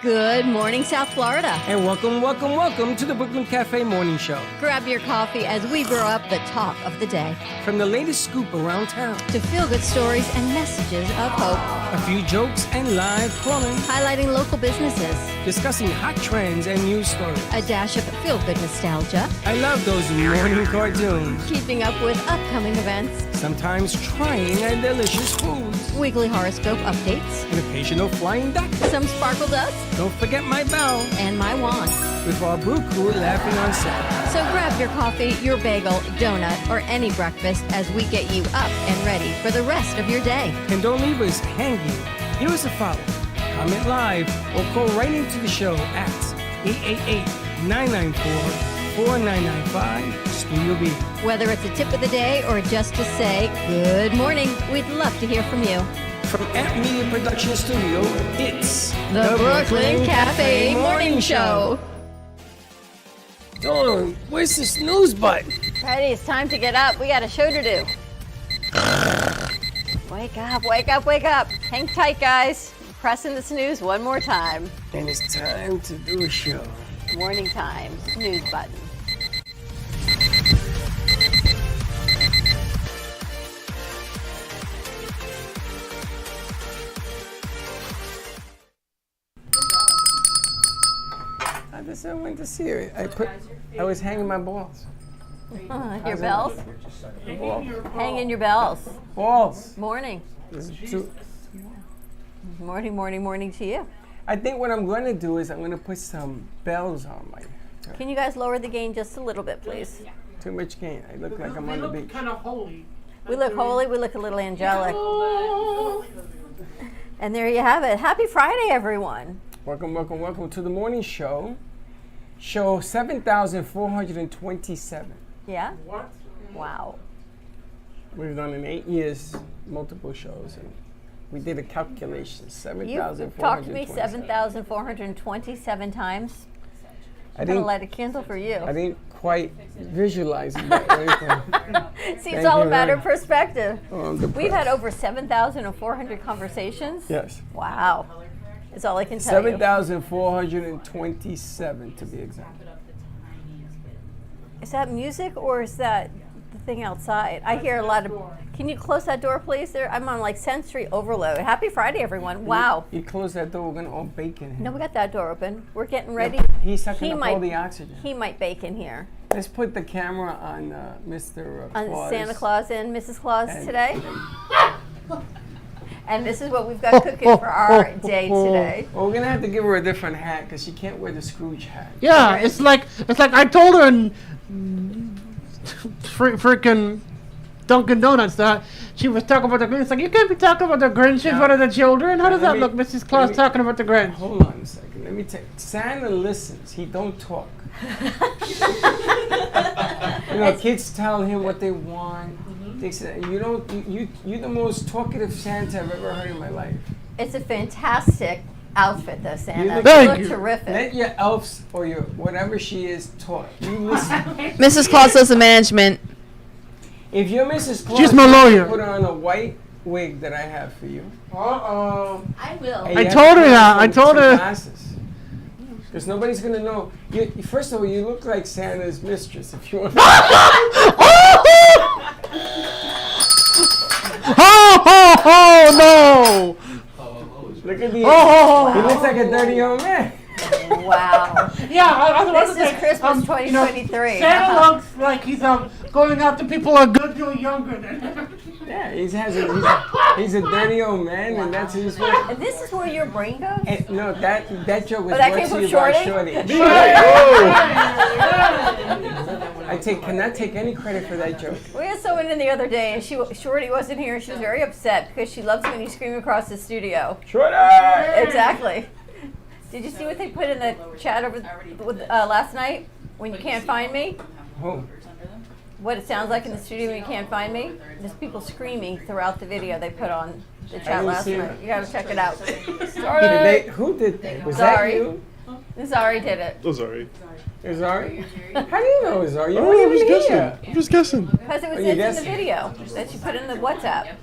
Good morning, South Florida. And welcome to the Brooklyn Cafe Morning Show. Grab your coffee as we brew up the talk of the day. From the latest scoop around town to feel-good stories and messages of hope. A few jokes and live calling. Highlighting local businesses. Discussing hot trends and news stories. A dash of feel-good nostalgia. I love those morning cartoons. Keeping up with upcoming events. Sometimes trying and delicious foods. Weekly horoscope updates. An occasional flying duck. Some sparkle dust. Don't forget my bell. And my wand. With our brew crew laughing on set. So grab your coffee, your bagel, donut, or any breakfast as we get you up and ready for the rest of your day. And don't leave us hanging. Give us a follow. Comment live or call right into the show at 888-994-4995 Studio B. Whether it's a tip of the day or just to say good morning, we'd love to hear from you. From Amp Media Production Studio, it's the Brooklyn Cafe Morning Show. Dawn, where's the snooze button? Freddie, it's time to get up. We got a show to do. Wake up, wake up, wake up. Hang tight, guys. Pressing the snooze one more time. And it's time to do a show. Morning time, snooze button. I just went to see her. I was hanging my balls. Your bells? Hanging your bells. Balls. Morning. Morning to you. I think what I'm going to do is I'm going to put some bells on my... Can you guys lower the gain just a little bit, please? Too much gain. I look like I'm on the beach. We look kind of holy. We look holy. We look a little angelic. And there you have it. Happy Friday, everyone. Welcome to the morning show. Show 7,427. Yeah? What? Wow. We've done in 8 years multiple shows, and we did a calculation. 7,427. You've talked to me 7,427 times. I I'm going to light a candle for you. I didn't quite visualize it. See, it's all a matter of perspective. Oh, we've had over 7,400 conversations. Yes. Wow. It's all I can tell you. 7,427 to be exact. Is that music or is that the thing outside? I hear a lot of... Can you close that door, please? I'm on like sensory overload. Happy Friday, everyone. Wow. You close that door, we're going to all bake in here. No, we got that door open. We're getting ready. He's sucking up all the oxygen. He might bake in here. Let's put the camera on Mr. Claus. On Santa Claus and Mrs. Claus today. And this is what we've got cooking for our day today. Well, we're going to have to give her a different hat because she can't wear the Scrooge hat. Yeah, right. it's like I told her in freaking Dunkin' Donuts that she was talking about the Grinch. It's like, you can't be talking about the Grinch in front of the children. How does that look, Mrs. Claus talking about the Grinch? Hold on a second. Let me tell you. Santa listens. He don't talk. Kids tell him what they want. They say, you're the most talkative Santa I've ever heard in my life. It's a fantastic outfit, though, Santa. You look terrific. Let your elves or your whatever she is talk. You listen. Mrs. Claus does the management. If you're Mrs. Claus, she's my lawyer. Put on a white wig that I have for you. Uh-oh. I will. I told her that. I told her. Glasses. Because nobody's going to know. First of all, you look like Santa's mistress if you want to. Oh, no. Look at these. Oh, he looks like a dirty old man. Wow. Yeah, this is Christmas 2023. Santa looks like he's going out to people who are good to younger than him. Yeah, he's a dirty old man, and that's his way. And this is where your brain goes? And, no, that joke was that brought came to from you by Shorty? I cannot take any credit for that joke. We had someone in the other day, and Shorty wasn't here, and she was very upset because she loves when you scream across the studio. Shorty! Exactly. Did you see what they put in the chat over last night when you can't find me? Oh. What it sounds like in the studio when you can't find me? There's people screaming throughout the video they put on the chat last night. You gotta check it out. Who did that? Was Zari. that you? Zari did it. Oh, sorry. Zari? How do you know Zari? You weren't even here. I'm just guessing. Because it was in the video that she put in the WhatsApp.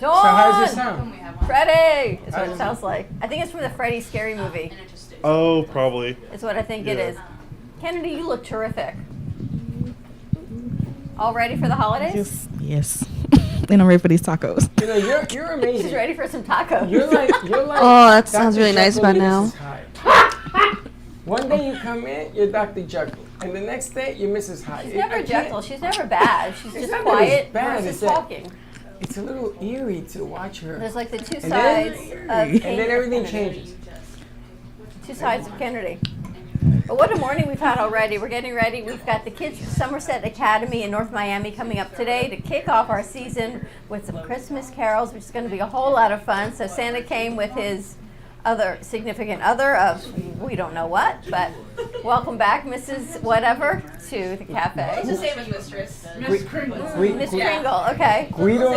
Dawn! So how does it sound? Freddy! Is what it sounds like. I think it's from the Freddy Scary Movie. Oh, probably. Is what I think it Yeah. is. Kennedy, you look terrific. All ready for the holidays? Yes. And I'm ready for these tacos. You know, you're amazing. She's ready for some tacos. You're like. Oh, that sounds Dr. really nice Jekyll by and now. Mrs. Hyde. One day you come in, you're Dr. Jekyll, and the next day you're Mrs. Hyde. She's never I can't- Jekyll. She's never bad. She's just not that quiet it's bad, versus it's that- talking. It's a little eerie to watch her. There's like the two And then- sides of and Kennedy. then everything changes. Two sides of Kennedy. But what a morning we've had already. We're getting ready. We've got the kids from Somerset Academy in North Miami coming up today to kick off our season with some Christmas carols, which is going to be a whole lot of fun. So Santa came with his other significant other of we don't know what, but welcome back, Mrs. Whatever, to the cafe. Just say mistress. Miss Kringle. Miss Kringle, okay. Guido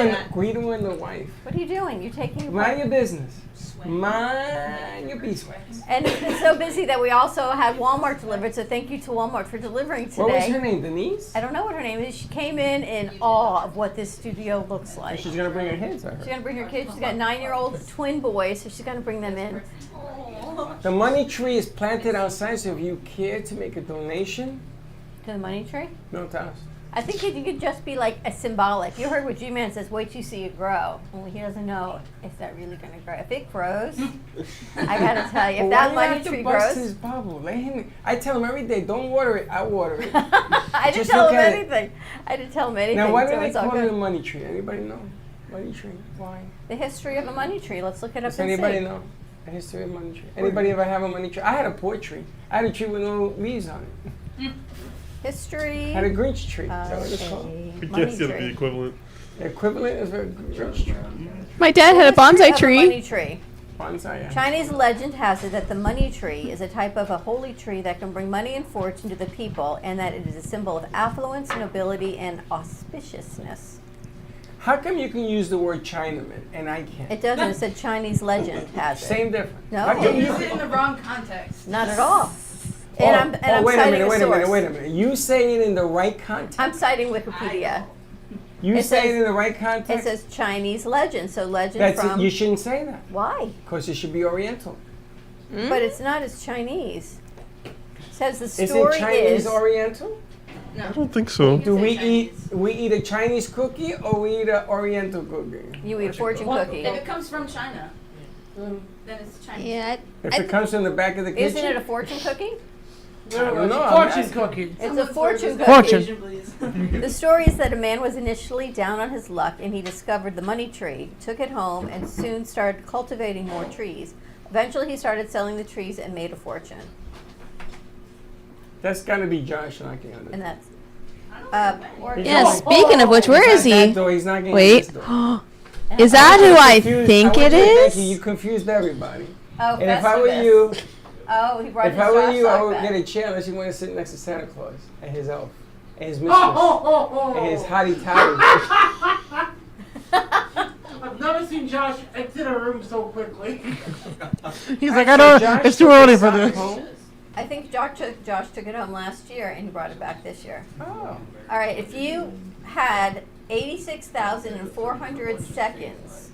and the wife. What are you doing? You're taking your Mind your business. Mind your beeswax. And it's been so busy that we also had Walmart delivered, so thank you to Walmart for delivering today. What was her name? Denise? I don't know what her name is. She came in awe of what this studio looks like. She's gonna bring her kids. I She's heard. gonna bring her kids. She's got 9-year-old twin boys, so she's gonna bring them in. The money tree is planted outside, so if you care to make a donation, To the money tree. no tell us. I think it could just be like a symbolic. You heard what G-Man says, wait till you see it grow. Well, he doesn't know if that really gonna grow. If it grows, I gotta tell you, if But that why money you have to tree bust grows. his bubble? Let him. I tell him every day, don't water it. I water it. I didn't Just tell look him at it. anything. I didn't tell him anything. Now, why do so they it's all call it a good. money tree? Anybody know? Money tree. Why? The history of a money tree. Let's look it up Does and anybody see. know the history of money tree? Anybody ever have a money tree? I had a poor tree. I had a tree with no leaves on it. History I had a Grinch tree. Is of that what it's called? a I money guess it'll be tree. equivalent. The equivalent is a Grinch tree. My dad had a History bonsai of a money tree. tree. Bonsai. Yeah. Chinese legend has it that the money tree is a type of a holy tree that can bring money and fortune to the people, and that it is a symbol of affluence, nobility, and auspiciousness. How come you can use the word Chinaman and I can't? It doesn't. It said Chinese legend has it. Same difference. No. How come Use it in the wrong context. Not at all. And I'm wait a citing minute, a wait a source. minute, wait a minute. You say it in the right context. I'm citing Wikipedia. You it say says- it in the right It context. says Chinese legend, so legend That's from. it. You shouldn't say that Why? because it should be Oriental. But it's not. It's Chinese. It says the Is story it Chinese is. Oriental? I don't think so. Do we eat a Chinese cookie or we eat an Oriental cookie? You eat a fortune If cookie. it comes from China, then it's Chinese. Yeah. If it comes from the back of the kitchen, Isn't it a fortune cookie? I don't know. I'm Fortune asking. cookie. It's a fortune cookie. Fortune. The story is that a man was initially down on his luck and he discovered the money tree, took it home, and soon started cultivating more trees. Eventually, he started selling the trees and made a fortune. That's gotta be Josh knocking on And it. that's. Yeah, speaking of which, where is he? He's not getting Wait. this door. Is that who I Confused- think want it you to thank you. is? You confused everybody. Oh, And if I were Festivus. you, Oh, he brought if his I were Josh you, I sock would back. get a chair unless you want to sit next to Santa Claus and his elf and his mistress and his hottie toddy. I've never seen Josh exit a room so quickly. He's like, Actually, I Josh don't. It's took too early his for sock this. home. I think Josh took it home last year and he brought it back this year. Oh. All right, if you had 86,400 seconds,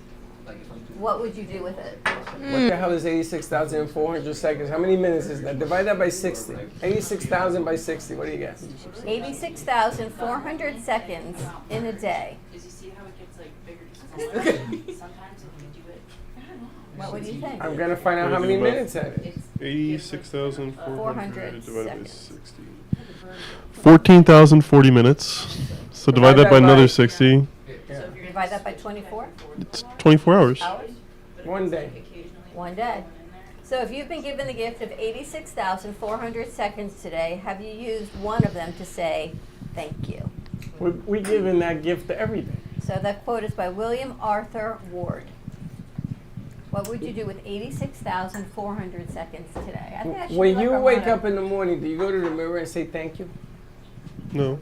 what would you do with it? What the hell is 86,400 seconds? How many minutes is that? Divide that by 60. 86,000 by 60. What do you guess? 86,400 seconds in a day. Is you see how it gets like bigger sometimes if you do it. What would you think? I'm gonna find out how many minutes that is. 86,400 divided by seconds. 60. 14,040 minutes. So divide that by another 60. Yeah. Divide that by 24 It's 24 hours. hours, One day. one day. So if you've been given the gift of 86,400 seconds today, have you used one of them to say thank you? We're giving that gift to every day. So that quote is by William Arthur Ward. What would you do with 86,400 seconds today? I think that should When be like you our wake motto. up in the morning, do you go to the mirror and say thank you? No.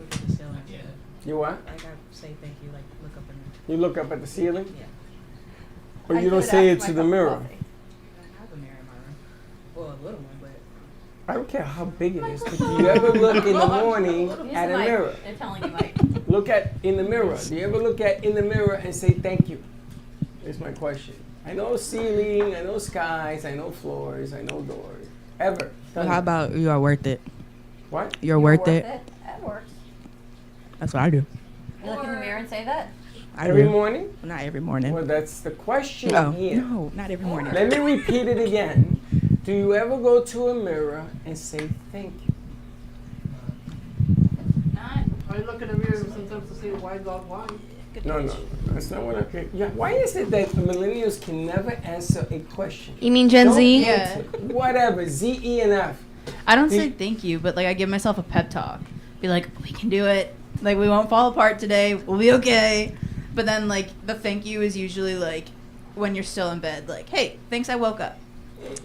You what? Like I say thank you, like look up and You look up at the ceiling? yeah. Or I you do don't it say after it to my the cup of mirror? coffee. I have a mirror in my room. Well, a little one, but I don't care how big it is. But do you ever look in the morning Use at the a mic. mirror? They're telling you, Mike. Look at in the mirror. Do you ever look at in the mirror and say thank you? is my question. I know ceiling, I know skies, I know floors, I know doors. Ever. Well, how about you are worth it? What? You're worth it. That works. That's what I do. You look in the mirror and say that. I Every do. morning? Not every morning. Well, that's the question Oh, here. no, not every morning. Let me repeat it again. Do you ever go to a mirror and say thank you? Not. I look in the mirror sometimes to see why God why. No. That's not what I can. Yeah. Why is it that millennials can never answer a question? You mean Gen Don't Z? answer. Whatever. Z, E, and F. I don't Do say you- thank you, but like I give myself a pep talk. Be like, we can do it. Like we won't fall apart today. We'll be okay. But then like the thank you is usually like when you're still in bed. Like, hey, thanks I woke up.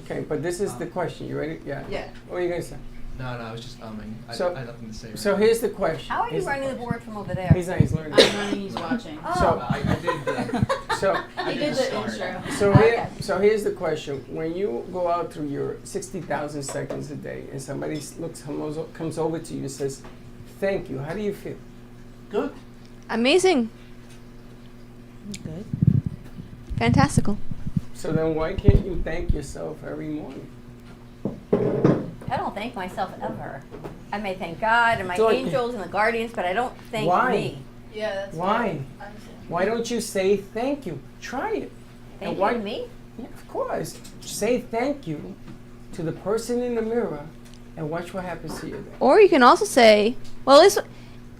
Okay, but this is the question. You ready? Yeah. Yeah. What are you gonna say? No, I was just umming. So- I had nothing to say. Right So now. here's the question. How are you Here's running the question. board from over there? He's not. He's learning. I'm running. He's watching. Oh. So, I did the. so, I He did the the start. intro. so Okay. here, so here's the question. When you go out through your 60,000 seconds a day, and somebody comes over to you and says, "Thank you," how do you feel? Good. Amazing. Good. Fantastical. So then, why can't you thank yourself every morning? I don't thank myself ever. I may thank God and my So- angels and the guardians, but I don't thank Why? me. Yeah, that's Why? Why don't you say thank you? Try it. Thank And you why- to me? Yeah, of course. Say thank you to the person in the mirror, and watch what happens to you. Then. Or you can also say, well, at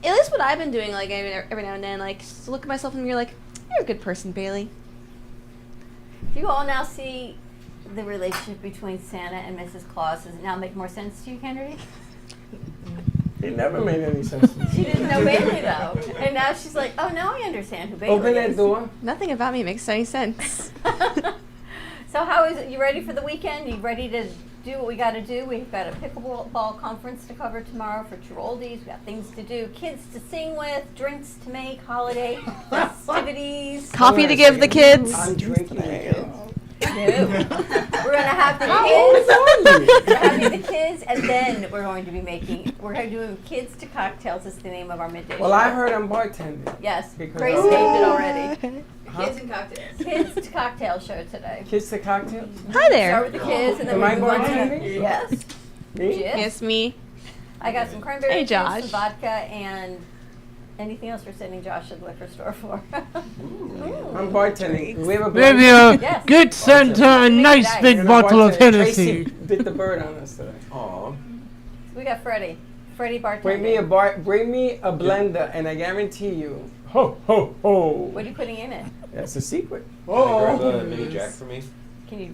least what I've been doing, like every now and then, like just look at myself in the mirror, like you're a good person, Bailey. Do you all now see the relationship between Santa and Mrs. Claus? Does it now make more sense to you, Kennedy? It never made any sense to me. She didn't know Bailey though, and now she's like, "Oh, now I understand who Bailey Open that is." door. Nothing about me makes any sense. So how is it? You ready for the weekend? You ready to do what we got to do? We've got a pickleball conference to cover tomorrow for Giroldi's. We got things to do, kids to sing with, drinks to make, holiday festivities. Coffee Hold to on a give the second. kids. I'm drinking. No. We're gonna have the How old kids. are you? We're having the kids, and then we're going to be we're going to do kids to cocktails. Is the name of our midday. Well, show. I heard I'm bartending. Yes, Because Grace I'm- named it already. Huh? Kids and cocktails. Kids to cocktail show today. Kids to cocktails. Hi Start there. with the kids, and then Am we I move on to bartending? yes. Me? Yes. Yes, me. I got some cranberry Hey, juice, Josh. some vodka, and anything else we're sending Josh to the liquor store for. I'm bartending. We have a Maybe bartender. a Yes. good Santa, a nice Nice. big And a bottle of bartender. Hennessy. Tracy bit the bird on us today. Aw. We got Freddie. Freddie bartending. Bring me a blender, and I guarantee you, ho ho ho. What are you putting in it? That's a secret. Grab a mini jack for me. Can you?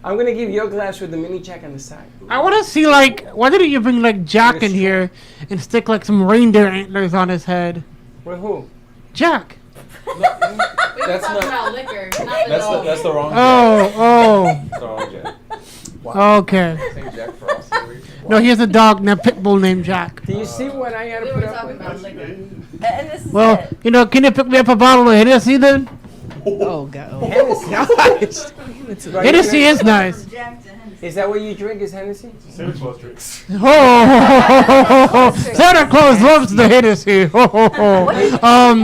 I'm gonna give you a glass with the mini jack on the side. I want to see, like, why didn't you bring, like, Jack in here and stick, like, some reindeer antlers on his head? With who? Jack. We were That's talking not- about liquor, not That's the wrong jack. Oh, That's the wrong jack. oh. Okay. Same Jack Frost. No, he has a dog named Pitbull named Jack. Do you see what I gotta We put were up talking with? about liquor. And this is Well, it. you know, can you pick me up a bottle of Hennessy then? Oh, God. Hennessy. Right, Hennessy is nice. Is that what you drink? Is Hennessy? Santa Claus drinks. Oh, Santa Claus loves the Hennessy. What do you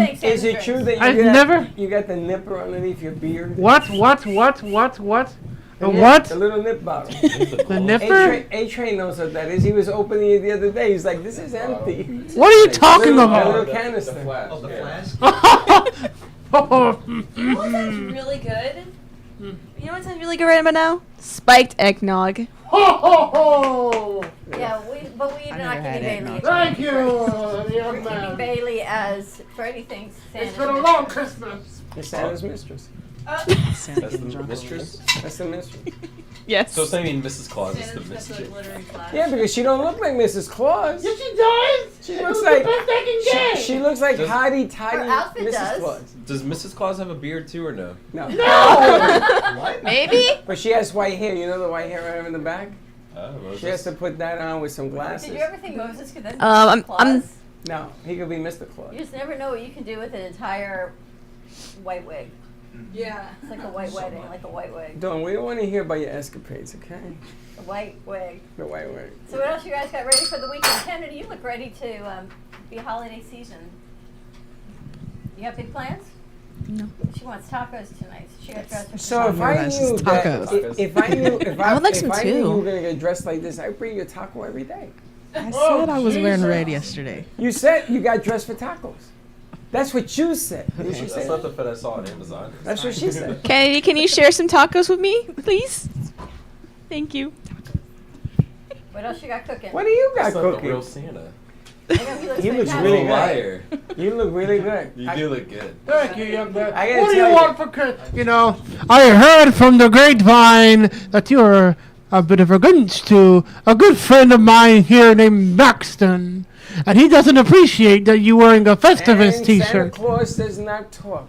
think Is Santa it drinks? true that I've you never- got the nipper underneath your beard? What? The What? The little nip bottle. The nipper? A-Train knows what that is. He was opening it the other day. He's like, this is empty. What are you talking Little- about? little canister. The flask. Oh, the yeah. flask? You know what sounds really good? You know what sounds really good right about now? Spiked eggnog. Yeah, but we're not never had giving Bailey. eggnog. Thank you, We're young keeping man. Bailey as Freddie thinks Santa. It's been a long Christmas. It's Santa's mistress. That's the mistress. That's the mistress. Yes. So it's not even Mrs. Claus, it's the Santa's got mistress. the glittering flash. Yeah, because she don't look like Mrs. Claus. Yes, she does. She looks like She she looks like Does- hottie toddy Her outfit Mrs. does. Claus. Does Mrs. Claus have a beard too or no? No. Maybe? But she has white hair. You know the white hair I have in the back? Oh, She has to put that on with some Did glasses. you ever think Moses could then be I'm- Claus? I'm- No, he could be Mr. Claus. You just never know what you can do with an entire white wig. Yeah. It's like a white wedding, like a white wig. Don't we don't want to hear about your escapades, okay? A white wig. The white wig. So what else you guys got ready for the weekend? Kennedy, you look ready to be holiday season. You have big plans? She wants tacos tonight. So she got dressed for So if Oh, I that's knew just that, tacos. if I knew, if I would like if some I knew too. you were gonna get dressed like this, I'd bring you a taco every day. I said I was wearing red yesterday. You said you got dressed for tacos. That's what you said. Didn't she say That's not that? the fit I saw on Amazon. That's what she said. Kennedy, can you share some tacos with me, please? Thank you. What else you got cooking? What do you got That's not the cooking? real Santa. I know he looks He looks fantastic. really You're a good. liar. You look really good. You do look good. Thank you, young man. I gotta What do tell you you. want for Christmas? You know, I heard from the grapevine that you're a bit of a Grinch to a good friend of mine here named Maxton. And he doesn't appreciate that you wearing a Festivus And Santa t-shirt. Claus does not talk.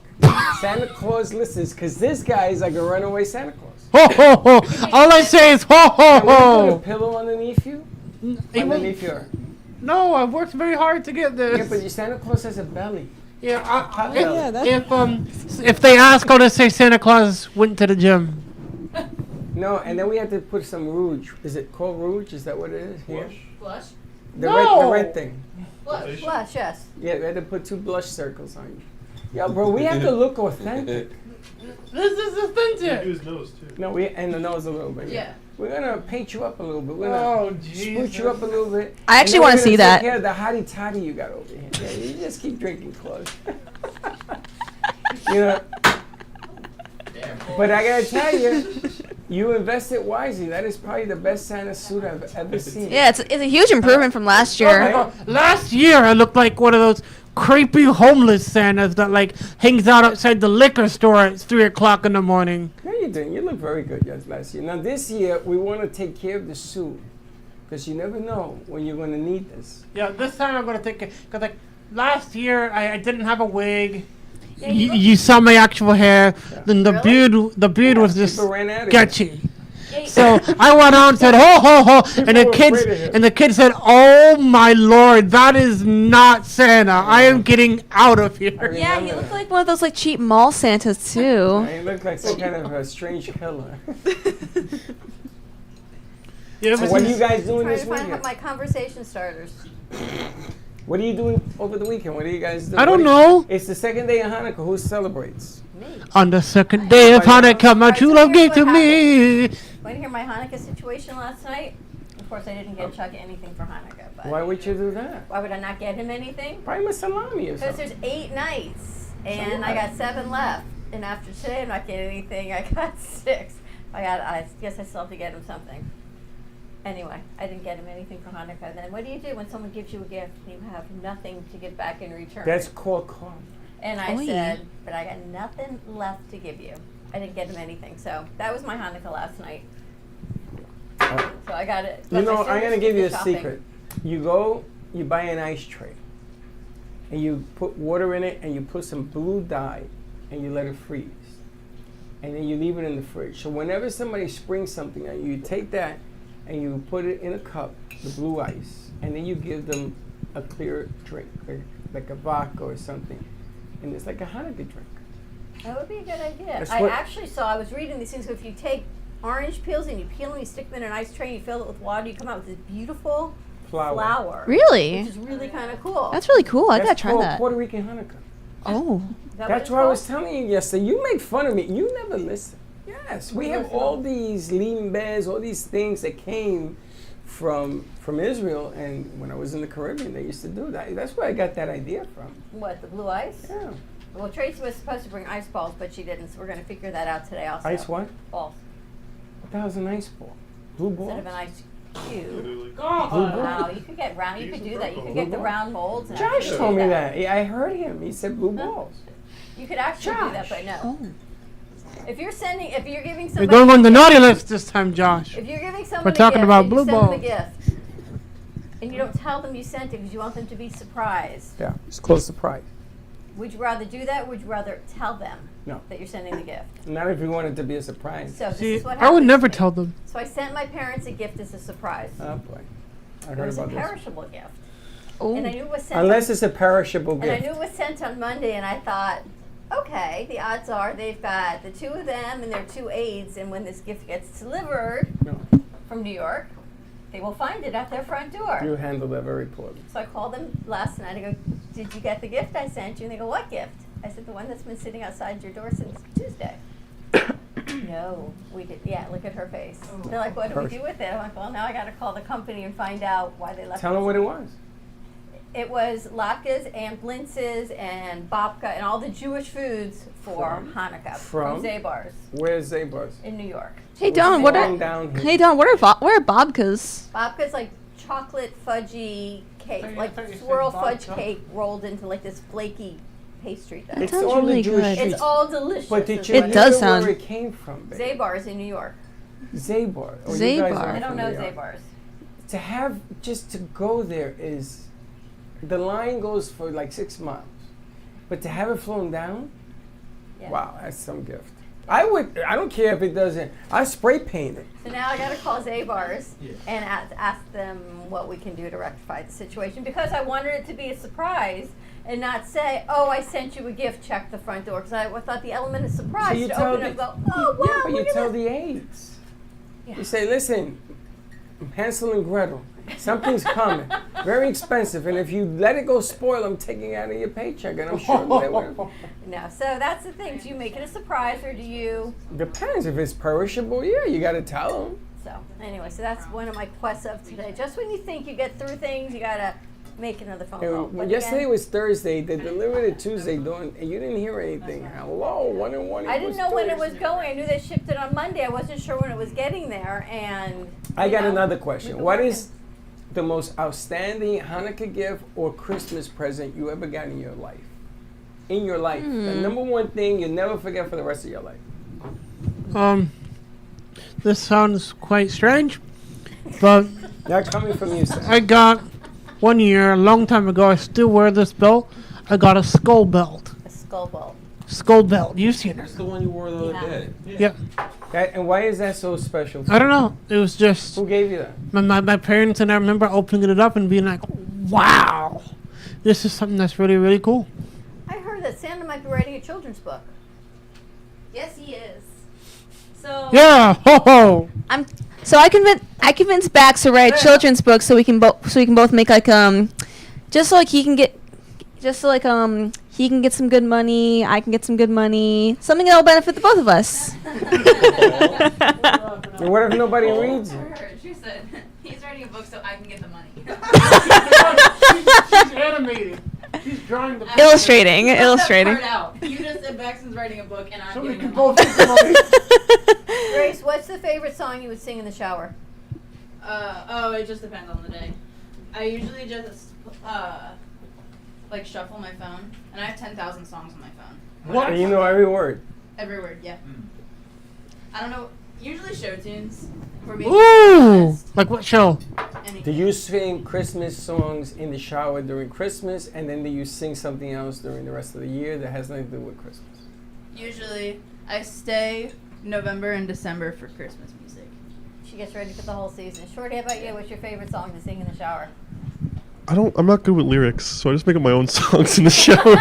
Santa Claus listens because this guy is like a runaway Santa Claus. Ho ho ho! All I say is ho ho Can we put a ho! pillow underneath you? He won't- Underneath your. No, I've worked very hard to get Yeah, but this. your Santa Claus has a belly. Yeah, Hot belly. Yeah, that's if they ask, I'll just say Santa Claus went to the gym. No, and then we have to put some rouge. Is it called rouge? Is that what it is here? Blush? The No! red thing. Blush. Blush, yes. Yeah, we had to put 2 blush circles on you. Yo, bro, we have to look authentic. This is authentic. his nose too. No, and the nose a little bit. Yeah. We're gonna paint you up a little bit. We're gonna Oh, spooch Jesus. you up a little bit. I actually want to see that. Take care of the hottie toddy you got over here. Yeah, you just keep drinking close. You know. But I gotta tell you, you invested wisely. That is probably the best Santa suit I've ever seen. Yeah, it's a huge improvement from last Oh my year. God. Last year, I looked like one of those creepy homeless Santas that like hangs out outside the liquor store at 3 o'clock in the morning. No, you didn't. You look very good last year. Now this year, we want to take care of the suit because you never know when you're going to need this. Yeah, this time I'm gonna take it because like last year I didn't have a wig. Yeah, you look- You saw my actual hair. Then the beard was just People ran out of here. sketchy. Yeah, So I went out and said ho ho ho, and the were kids afraid of him. and the kid said, "Oh my lord, that is not Santa. I am getting out of here." Yeah, he Remember looked that. like one of those like cheap mall Santas too. You look like some kind of a strange killer. Yeah, So but what are you guys doing Trying this to find weekend? my conversation starters. What are you doing over the weekend? What are you guys doing? I don't What do you- know. It's the second day of Hanukkah. Who celebrates? Me. On the second day of Hanukkah, my true love gave to me. Want to hear my Hanukkah situation last night? Of course, I didn't get Chuck anything for Hanukkah, but Why would you do that? why would I not get him anything? Probably a salami or Because something. there's 8 nights, and what? I got 7 left. And after today, I'm not getting anything. I got 6. I guess I still have to get him something. Anyway, I didn't get him anything for Hanukkah. Then what do you do when someone gives you a gift and you have nothing to give back in return? That's called karma. And I Oh, yeah. said, but I got nothing left to give you. I didn't get him anything. So that was my Hanukkah last night. So I got it. You but know, I still I'm gonna just give did you a the shopping. secret. You go, you buy an ice tray, and you put water in it, and you put some blue dye, and you let it freeze, and then you leave it in the fridge. So whenever somebody springs something on you, you take that, and you put it in a cup, the blue ice, and then you give them a clear drink, like a vodka or something, and it's like a Hanukkah drink. That would be a good idea. That's I what- actually saw, I was reading these things, so if you take orange peels and you peel them, you stick them in an ice tray, and you fill it with water, you come out with this beautiful flower. Really? Which is really kind of cool. That's really cool. I gotta That's try called that. Puerto Rican Hanukkah. Oh. Is that That's what what I it's was telling you yesterday. You make fun of me. You never listen. Yes, we have all these lean bears, all these things that came from Israel, and when I was in the Caribbean, they used to do that. That's where I got that idea from. called? What, the blue ice? Yeah. Well, Tracy was supposed to bring ice balls, but she didn't, so we're going to figure that out today also. Ice what? Balls. What the hell's an ice ball? Blue ball? Instead of an ice cube. God. Wow, you could get round, you could do that. You could get the round molds. And Josh actually told do me that. Yeah, I heard him. He said blue balls. You could actually do that, but no. Oh. If you're giving You're somebody going on the naughty list this time, Josh. If you're giving someone We're a talking gift about and blue you send them a balls. gift, and you don't tell them you sent it because you want them to be surprised, Yeah, it's called surprise. would you rather do that or would you rather tell them No. that you're sending the gift? Not if you want it to be a surprise. So this See, is what I would happened never to me. tell them. So I sent my parents a gift as a surprise. Oh boy, I It heard was a about this. perishable gift. Oh. And I knew it was sent Unless it's a perishable and I gift. knew it was sent on Monday, and I thought, okay, the odds are they've got the 2 of them and their 2 aides, and when this gift gets delivered No, from New York, they will find it at their front door. you handled that very poorly. So I called them last night. I go, did you get the gift I sent you? And they go, what gift? I said, the one that's been sitting outside your door since Tuesday. No, we did. Yeah, look at her face. They're like, what do we do with it? I'm like, well, now I got to call the company and find out why they left. Tell them what it was. It was latkes and blintzes and babka and all the Jewish foods for Hanukkah from Zabar's Where's Zabar's? in New York. Hey Don, what are where are babkas? Babka's like chocolate fudgy cake, like swirl fudge cake rolled into like this flaky pastry thing. It's sounds all really the Jewish good. treats. It's all delicious. But did is you what It it does is. hear sound- where it came from, babe? Zabar's in New York. Zabar. Oh, you guys Zabar. aren't I don't from know New York. Zabar's. To have, just to go there is, the line goes for like 6 miles. But to have it flown down, Yeah. wow, that's some gift. I don't care if it doesn't, I spray paint it. So now I got to call Zabar's and ask them what we can do to rectify the situation, because I wanted it to be a surprise and not say, oh, I sent you a gift, check the front door, because I thought the element of surprise you to tell open it the- and go, oh, wow, Yeah, but you look at tell this. the aides. Yeah. You say, listen, Hansel and Gretel, something's coming. Very expensive, and if you let it go spoil, I'm taking it out of your paycheck, and I'm sure they will. No, so that's the thing. Do you make it a surprise or do you? Depends. If it's perishable, yeah, you got to tell them. So anyway, so that's one of my quests of today. Just when you think you get through things, you gotta make another phone call. And But yesterday again, was Thursday. They delivered it Tuesday, and you didn't hear anything. Hello, 1 and 1. I didn't know when it was going. I knew they shipped it on Monday. I wasn't sure when it was getting there, and I you got know, another we've question. been What working. is the most outstanding Hanukkah gift or Christmas present you ever got in your life? In your life, the number one thing you'll never forget for the rest of your life. This sounds quite strange, but Not coming from you, sir. I got one year, a long time ago, I still wear this belt. I got a skull belt. a skull ball. Skull belt. You've seen it. That's the one you wore the other day. Yeah. And why is that so special? I don't know. It was just Who gave you that? my parents, and I remember opening it up and being like, wow, this is something that's really, really cool. I heard that Santa might be writing a children's book. Yes, he is. So Yeah, ho ho. I convinced Bax to write a children's book so we can both make like just so like he can get some good money, I can get some good money, something that'll benefit the both of us. And what if nobody reads it? She said, he's writing a book so I can get the money. She's animating. She's drawing the Illustrating. Part out. You just said Baxton's writing a book and I'm so we getting can the both money. get the money. Grace, what's the favorite song you would sing in the shower? It just depends on the day. I usually just like shuffle my phone, and I have 10,000 songs on my phone. And you know every word. Every word, yeah. I don't know. Usually show tunes. For me. Ooh, like what show? Do you sing Christmas songs in the shower during Christmas, and then do you sing something else during the rest of the year that has nothing to do with Christmas? Usually, I stay November and December for Christmas music. She gets ready for the whole season. Shorty, how about you? What's your favorite song to sing in the shower? I'm not good with lyrics, so I just make up my own songs in the shower.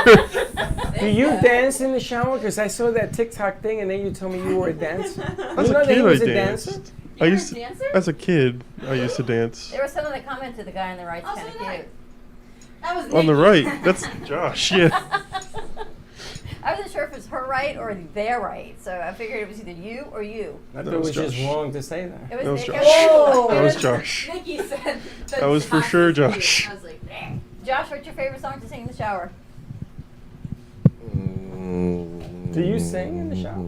Do you dance in the shower? Because I saw that TikTok thing, and then you told me you were a dancer. As You a know that he kid, I was a danced. dancer? I You're used a dancer? as a kid, I used to dance. There was someone that commented the guy on the right's Oh, kind of so did I. cute. That was On the Nikki. right, that's Josh. Yeah. I wasn't sure if it was her right or their right, so I figured it was either you or you. I That thought it was was just Josh. wrong to say that. It was That was Nick. Josh. Oh! That was Josh. Nikki said That was for sure Josh. I was like, "Nah." Josh, what's your favorite song to sing in the shower? Do you sing in the shower?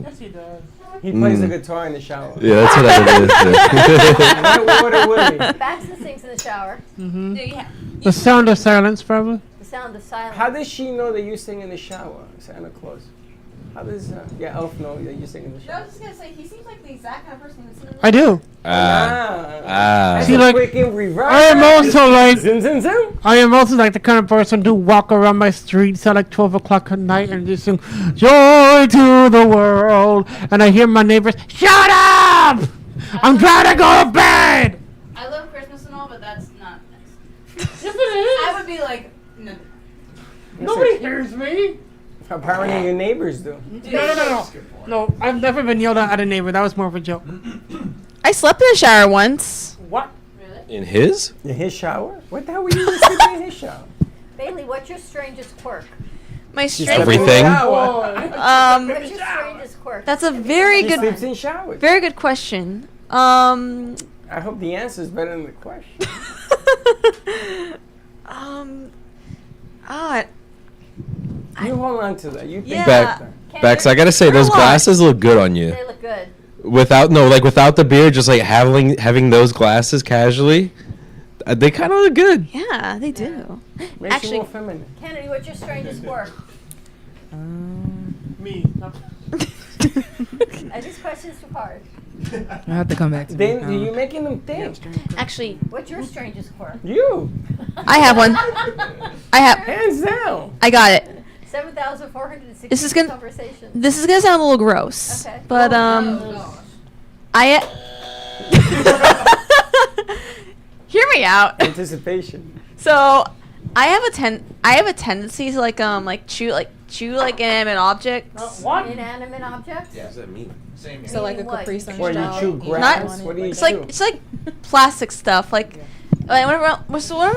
Yes, he does. He plays the guitar in the shower. Yeah, that's what I did. What order would he? Baxter sings in the shower. Mm-hmm. Do you The Sound of Silence, probably. the sound of silence. How does she know that you sing in the shower, Santa Claus? How does Elf know that you sing in the No, I shower? was just gonna say he seems like the exact kind of person who would sing in the I do. That's See, a like, quick in reverse. I am also like Zim, zim, zim. I am also like the kind of person to walk around my streets at like 12 o'clock at night and just sing "Joy to the World," and I hear my neighbors, "Shut up! I'm trying to go to bed." I love Christmas and all, but that's not nice. Yes, it is. I would be like, no. Nobody hears me. Apparently your neighbors do. No, I've never been yelled at a neighbor. That was more of a joke. I slept in the shower once. What? Really? In his? In his shower? What the hell were you sleeping in his shower? Bailey, what's your strangest quirk? My She strength. slept in the Everything? shower. What's your strangest quirk? That's a very She good, sleeps in showers. very good question. I hope the answer is better than the question. Ah, You hold on to that. You think Yeah. about that. Bex, I gotta say, those What? glasses look good on you. They look good. Without without the beard, just like having those glasses casually, they kind of look good. yeah, they do. Makes you Actually, more feminine. Kennedy, what's your strangest quirk? Me. Are these questions too hard? I have to come back to me. Then you're making them think. actually, What's your strangest quirk? You, I have one. I have. hands down. I got it. 7,460 This is gonna- conversations. This is gonna sound a little gross, Okay. but I. Hear me out. Anticipation. So, I have a tendency to like chew inanimate objects. Inanimate objects? What does that mean? Same here. So like a What? Capri Sun What, you shell. chew grass? Not- What do you It's chew? like plastic stuff. Like whenever I'm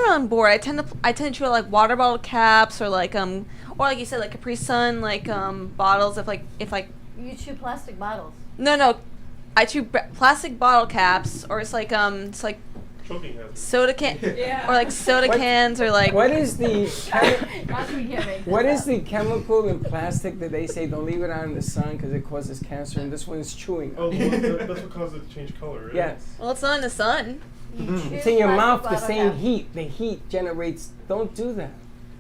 on board, I tend to chew like water bottle caps or like you said, like Capri Sun bottles. If You chew plastic bottles. no, I chew plastic bottle caps or it's like Choking hazard. soda can or like soda What- cans or like What is the Not forgiving. what is the chemical in plastic that they say don't leave it out in the sun because it causes cancer? And this one's chewing. Oh, that's what caused it to change color, right? Yes. well, it's not in the sun. It's in your mouth. The same heat. The heat generates. Don't do that.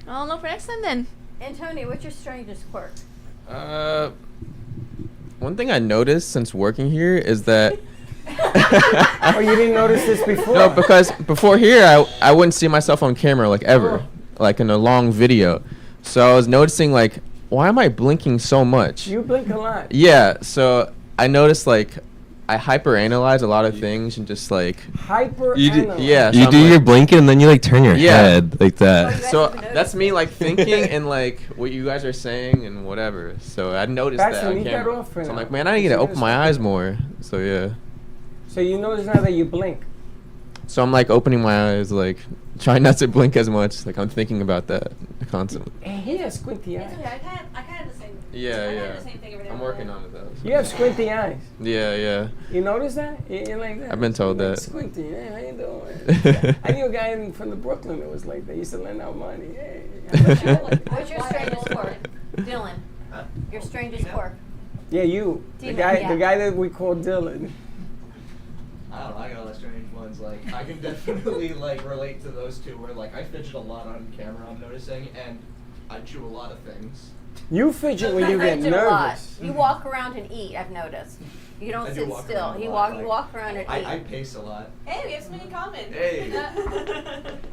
I don't know for next time then. Antonio, what's your strangest quirk? One thing I noticed since working here is that. Oh, you didn't notice this before? No, because before here, I wouldn't see myself on camera like ever, like in a long video. So I was noticing like, why am I blinking so much? You blink a lot. Yeah, so I noticed like I hyperanalyze a lot of things and just like Hyper. yeah. so You I'm do like- your blinking and then you like turn your Yeah. head like Oh, you that. guys So haven't noticed that's me it. like thinking and like what you guys are saying and whatever. So I noticed that Paxton, on leave that camera. off for So I'm now. like, man, I need to It's open my innocent. eyes more. So yeah. So you notice now that you blink. So I'm like opening my eyes, like trying not to blink as much. Like I'm thinking about that constantly. And he has squinty eyes. I kind of the same. Yeah. the same thing every day. I'm working on it though. so- You have squinty eyes. Yeah. You notice that? You're like that. I've been told You're like that. Squinty. Hey, how you doing? I knew a guy from the Brooklyn that was like that. He used to lend out money. Hey, What's your strangest quirk? Dylan, Huh? your strangest quirk. yeah, you. The Demon, guy. yeah. The guy that we call Dylan. I don't know, I got all the strange ones. Like, I can definitely like relate to those two. Where like I fidget a lot on camera. I'm noticing, and I chew a lot of things. You fidget when you get Fidget a lot. nervous. You walk around and eat, I've noticed. You don't I do sit walk still. around a You lot, walk, like, walk around and I eat. pace a lot. Hey, we have something in common. Hey.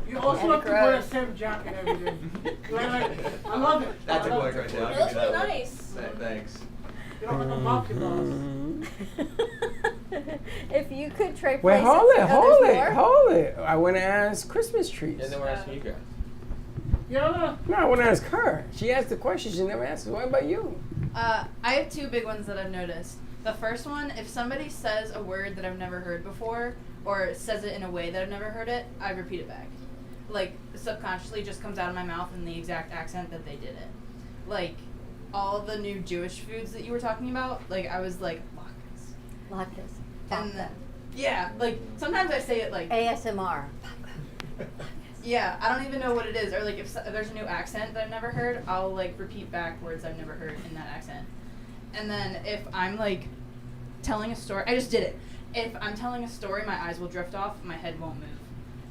You also And have to wear the gross. same jacket every day. I love it. That's a quirk right there. I'll It give looks you that really one. nice. Thanks. You don't like a monkey boss. If you could trade Wait, places. hold it, oh, hold there's it, more? hold it. I want to ask Christmas trees. And then we're asking you guys. You don't know. No, I want to ask her. She asked the question. She never asked. What about you? I have two big ones that I've noticed. The first one, if somebody says a word that I've never heard before, or says it in a way that I've never heard it, I repeat it back. Like, subconsciously just comes out of my mouth in the exact accent that they did it. Like, all the new Jewish foods that you were talking about, like, I was like, latkes. Latkes. And then, yeah, like, sometimes I say it like, ASMR. yeah, I don't even know what it is. Or, like, if there's a new accent that I've never heard, I'll, like, repeat back words I've never heard in that accent. And then if I'm, like, telling a story, I just did it. If I'm telling a story, my eyes will drift off, my head won't move.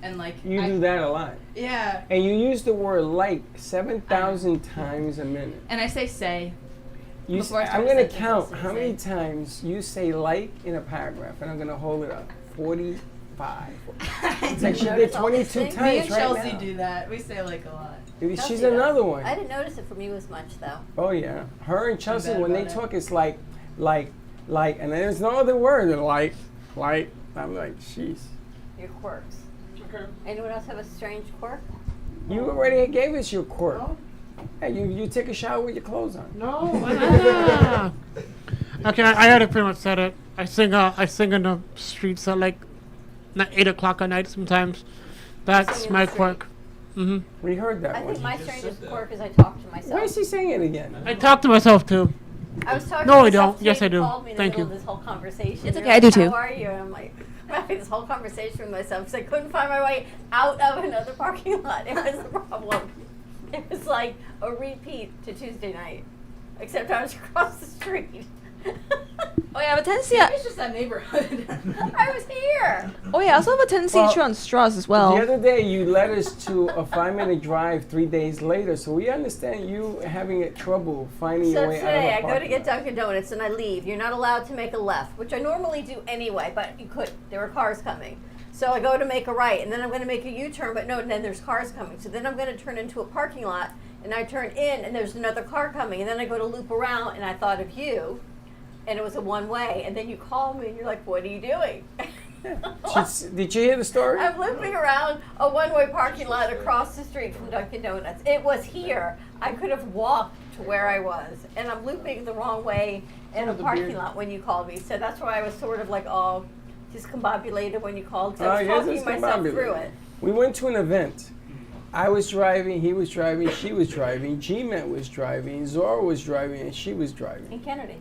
And, like, You do that a lot. Yeah. And you use the word like 7,000 times a minute. And I say. You Before I start I'm a going to sentence, count I how say. many times you say like in a paragraph, and I'm going to hold it up. 45. It's like she did Notice all 22 these things? Me times and right Chelsea now. do that. We say like a lot. She's Chelsea does. another one. I didn't notice it from you as much, though. Oh yeah, her and Chelsea bad when they about it. talk, it's like, and there's no other word than like. I'm like, jeez. Your quirks. Okay. Anyone else have a strange quirk? You already gave us your quirk. No. Hey, you take a shower with your clothes on. No. Okay, I already pretty much said it. I sing in the streets at like 8 o'clock at night sometimes. That's Sing in my the street. quirk. Mm-hmm. We heard that I one. think my just strangest said that. quirk is I talk to myself. Why is he saying it again? I talk to myself too. I was talking No, to I myself don't. today, Yes, I and do. called me in the Thank middle you. of this whole conversation. It's You're okay, I like, do too. How are you? And I'm like, I'm having this whole conversation with myself because I couldn't find my way out of another parking lot. It was the problem. It was like a repeat to Tuesday night, except I was across the street. Oh yeah, I have a tendency. It's just that neighborhood. I was here. Oh yeah, I also have a tendency Well, to chew on straws as well. The other day, you led us to a 5-minute drive 3 days later, so we understand you having trouble finding your So way out of today a I go to parking get lot. Dunkin' Donuts and I leave. You're not allowed to make a left, which I normally do anyway, but you couldn't. There were cars coming. So I go to make a right, and then I'm going to make a U-turn, but no, and then there's cars coming. So then I'm going to turn into a parking lot, and I turn in, and there's another car coming, and then I go to loop around, and I thought of you, and it was a one-way, and then you call me, and you're like, what are you doing? Did you hear the story? I'm looping around a one-way parking lot across the street from Dunkin' Donuts. It was here. I could have walked to where I was, and I'm looping the wrong way in a parking lot when you called me. So that's why I was sort of like all discombobulated when you called. So I was yes, talking it's myself through combobulated. it. We went to an event. I was driving, he was driving, she was driving, G-Man was driving, Zora was driving, and she was driving. And Kennedy.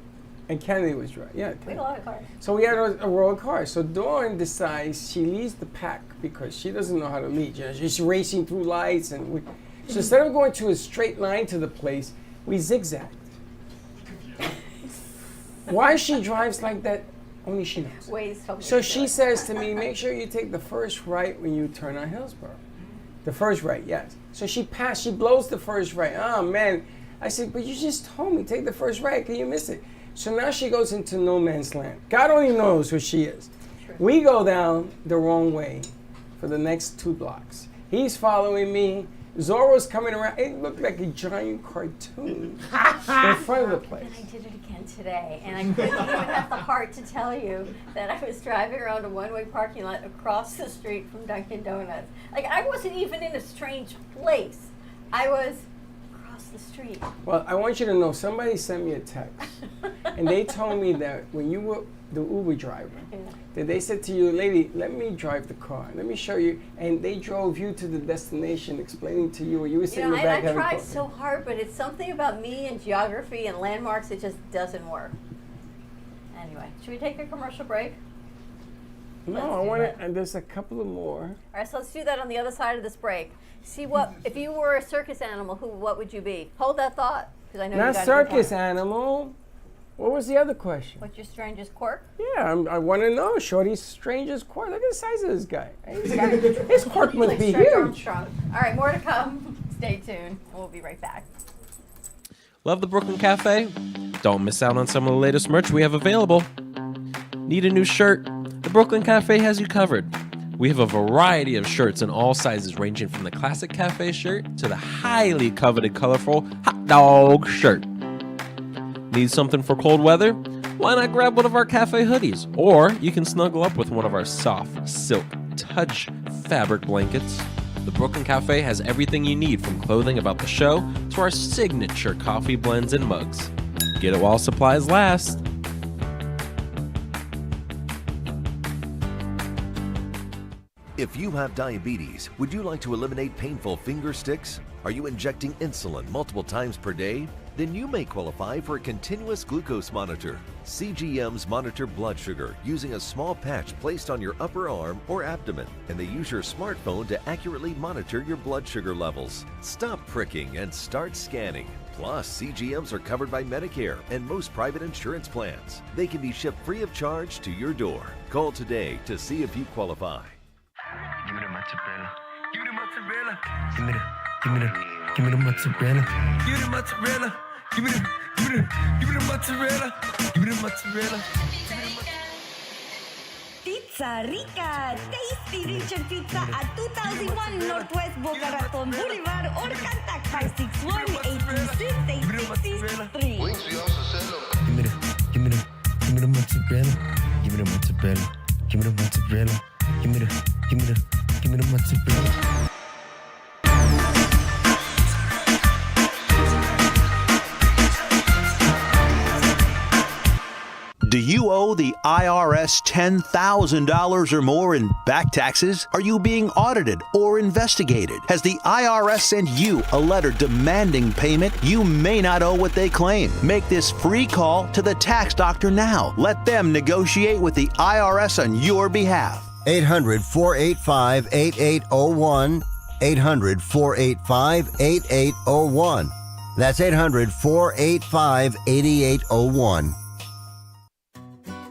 And Kennedy was driving. Yeah. We had a lot of cars. So we had a row of cars. So Dawn decides she leads the pack because she doesn't know how to lead. You know, she's racing through lights, and so instead of going to a straight line to the place, we zigzagged. Why she drives like that, only she knows. Ways told me So to do she it. says to me, make sure you take the first right when you turn on Hillsborough. The first right, yes. So she blows the first right. Oh man. I said, but you just told me, take the first right, can you miss it? So now she goes into no man's land. God only knows who she is. True. We go down the wrong way for the next 2 blocks. He's following me. Zorro's coming around. It looked like a giant cartoon in front of the place. And I did it again today, and I couldn't even have the heart to tell you that I was driving around a one-way parking lot across the street from Dunkin' Donuts. Like, I wasn't even in a strange place. I was across the street. Well, I want you to know, somebody sent me a text, and they told me that when you were the Uber driver, Yeah. that they said to you, lady, let me drive the car. Let me show you. And they drove you to the destination, explaining to you where you were You sitting know, in the back I having tried coffee. so hard, but it's something about me and geography and landmarks, it just doesn't work. Anyway, should we take a commercial break? No, Let's I do want that. to, and there's a couple of more. All right, so let's do that on the other side of this break. See what, if you were a circus animal, what would you be? Hold that thought, because I know you Not guys circus animal. What was the other question? What's your strangest quirk? Yeah, I want to know. Shorty's strangest quirk. Look at the size of this guy. His quirk must Like be Stretch huge. Armstrong. All right, more to come. Stay tuned. We'll be right back. Love the Brooklyn Cafe? Don't miss out on some of the latest merch we have available. Need a new shirt? The Brooklyn Cafe has you covered. We have a variety of shirts in all sizes, ranging from the classic cafe shirt to the highly coveted colorful hot dog shirt. Need something for cold weather? Why not grab one of our cafe hoodies? Or you can snuggle up with one of our soft silk touch fabric blankets. The Brooklyn Cafe has everything you need, from clothing about the show to our signature coffee blends and mugs. Get it while supplies last. If you have diabetes, would you like to eliminate painful finger sticks? Are you injecting insulin multiple times per day? Then you may qualify for a continuous glucose monitor. CGMs monitor blood sugar using a small patch placed on your upper arm or abdomen, and they use your smartphone to accurately monitor your blood sugar levels. Stop pricking and start scanning. Plus, CGMs are covered by Medicare and most private insurance plans. They can be shipped free of charge to your door. Call today to see if you qualify. Give me the mozzarella. Give me the mozzarella. Give me the mozzarella. Give me the mozzarella. Give me the mozzarella. Give me the mozzarella. Pizza Rica, Tasty Richard Pizza at 2001 Northwest Boca Raton Boulevard or contact 561-826-8663. Give me the mozzarella. Give me the mozzarella. Give me the mozzarella. Give me the mozzarella. Do you owe the IRS $10,000 or more in back taxes? Are you being audited or investigated? Has the IRS sent you a letter demanding payment? You may not owe what they claim. Make this free call to the tax doctor now. Let them negotiate with the IRS on your behalf. 800-485-8801. 800-485-8801. That's 800-485-8801.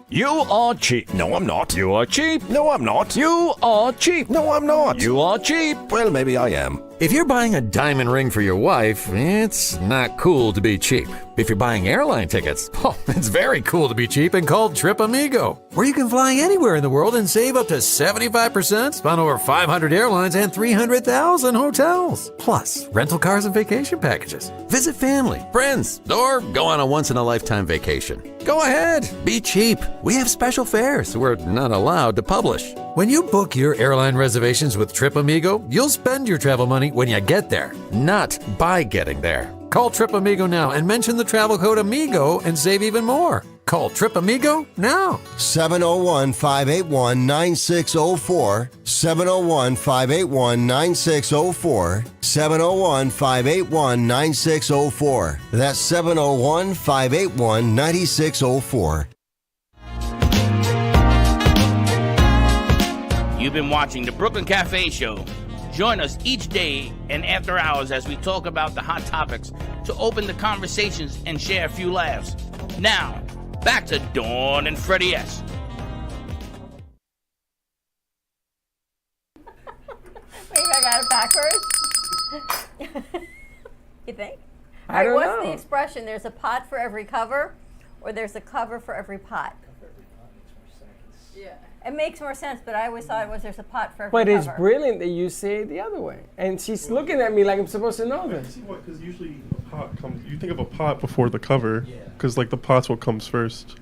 You are cheap. No, I'm not. You are cheap. No, I'm not. You are cheap. No, I'm not. You are cheap. Well, maybe I am. If you're buying a diamond ring for your wife, it's not cool to be cheap. If you're buying airline tickets, oh, it's very cool to be cheap and called Trip Amigo, where you can fly anywhere in the world and save up to 75% on over 500 airlines and 300,000 hotels. Plus, rental cars and vacation packages. Visit family, friends, or go on a once-in-a-lifetime vacation. Go ahead, be cheap. We have special fares we're not allowed to publish. When you book your airline reservations with Trip Amigo, you'll spend your travel money when you get there, not by getting there. Call Trip Amigo now and mention the travel code AMIGO and save even more. Call Trip Amigo now. 701-581-9604. 701-581-9604. 701-581-9604. That's 701-581-9604. You've been watching the Brooklyn Cafe Show. Join us each day and after hours as we talk about the hot topics to open the conversations and share a few laughs. Now, back to Dawn and Freddie S. Maybe I got it backwards. You think? I don't what's know. the expression? There's a pot for every cover, or there's a cover for every pot? Yeah. It makes more sense, but I always thought it was there's a pot for every But cover. it's brilliant that you say it the other way. And she's looking at me like I'm supposed to know this. Because usually a pot comes. You think of a pot before the cover, because like the pot's what comes first.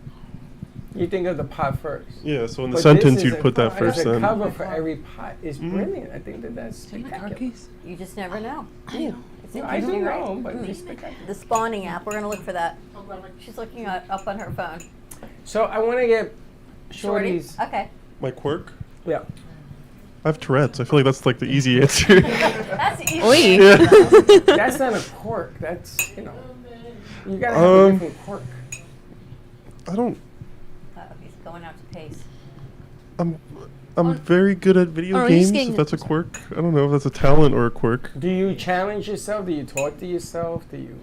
You think of the pot first. Yeah, so in the But sentence this is you'd a put that pot. first It's a in. cover for every pot is brilliant. I think that's spectacular. You just never know. Yeah. It's No, I interesting, don't know, right? but it's spectacular. The spawning app. We're gonna look for that. She's looking up on her phone. So I want to get Shorty. Shorty's. Okay. My quirk? Yeah. I have Tourette's. I feel like that's like the easy answer. That's easy. Yeah. That's not a quirk. That's, you you gotta have a different quirk. I don't. He's going out to pace. I'm very good at video games. If that's a quirk, I don't know if that's a talent or a quirk. Do you challenge yourself? Do you talk to yourself? Do you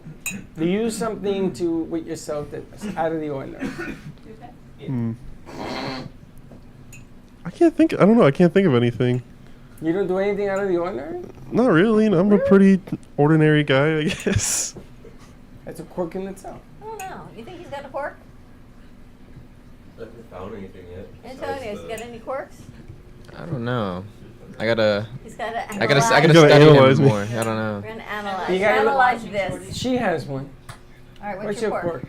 use something with yourself that's out of the ordinary? I can't think. I don't know. I can't think of anything. You don't do anything out of the ordinary? Not really. I'm a pretty ordinary guy, I guess. That's a quirk in itself. I don't know. You think he's got a quirk? I haven't found anything yet. Antonio, has he got any quirks? I don't know. I gotta. He's gotta I gotta analyze. study analyze him me. more. I don't know. We're gonna analyze. You gotta Analyze this. She has one. All right, what's your quirk?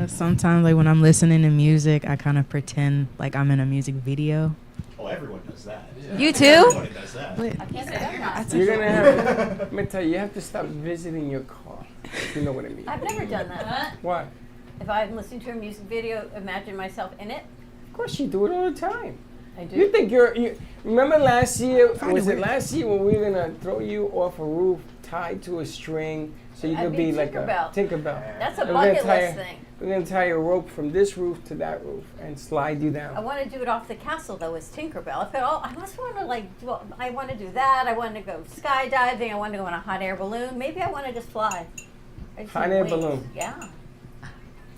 Sometimes, like when I'm listening to music, I kind of pretend like I'm in a music video. Oh, everyone does that. You too? Everybody does that. I can't say that. You're gonna have. Let me tell you, you have to stop visiting your car. If you know what I mean. I've never done that. Why? If I'm listening to a music video, imagine myself in it. Of course you do it all the time. I do. You think you remember last year? Was it last year when we were gonna throw you off a roof tied to a string so you I'd could be be like Tinkerbell. a Tinkerbell? That's a And we're gonna bucket tie list a- thing. We're gonna tie a rope from this roof to that roof and slide you down. I want to do it off the castle though as Tinkerbell. I thought, I must want to I want to do that. I want to go skydiving. I want to go on a hot air balloon. Maybe I want to just fly. I just Hot need air wings. balloon. Yeah.